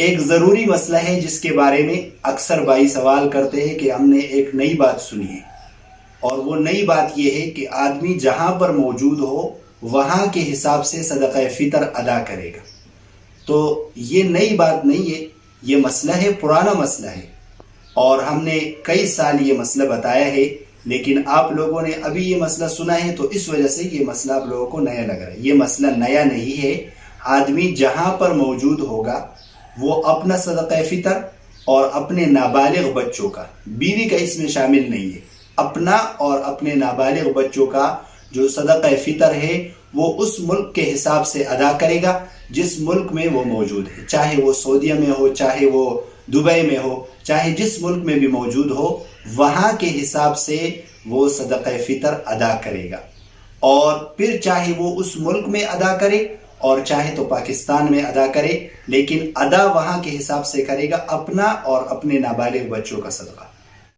ایک ضروری مسئلہ ہے جس کے بارے میں اکثر بھائی سوال کرتے ہیں کہ ہم نے ایک نئی بات سنی ہے، اور وہ نئی بات یہ ہے کہ آدمی جہاں پر موجود ہو وہاں کے حساب سے صدقہ فطر ادا کرے گا۔ تو یہ نئی بات نہیں ہے، یہ مسئلہ ہے، پرانا مسئلہ ہے، اور ہم نے کئی سال یہ مسئلہ بتایا ہے، لیکن آپ لوگوں نے ابھی یہ مسئلہ سنا ہے تو اس وجہ سے یہ مسئلہ آپ لوگوں کو نیا لگ رہا ہے۔ یہ مسئلہ نیا نہیں ہے، آدمی جہاں پر موجود ہوگا وہ اپنا صدقہ فطر اور اپنے نابالغ بچوں کا، بیوی کا اس میں شامل نہیں ہے، اپنا اور اپنے نابالغ بچوں کا جو صدقہ فطر ہے وہ اس ملک کے حساب سے ادا کرے گا جس ملک میں وہ موجود ہے، چاہے وہ سعودیہ میں ہو، چاہے وہ دبئی میں ہو، چاہے جس ملک میں بھی موجود ہو، وہاں کے حساب سے وہ صدقہ فطر ادا کرے گا۔ اور پھر چاہے وہ اس ملک میں ادا کرے اور چاہے تو پاکستان میں ادا کرے، لیکن ادا وہاں کے حساب سے کرے گا، اپنا اور اپنے نابالغ بچوں کا صدقہ۔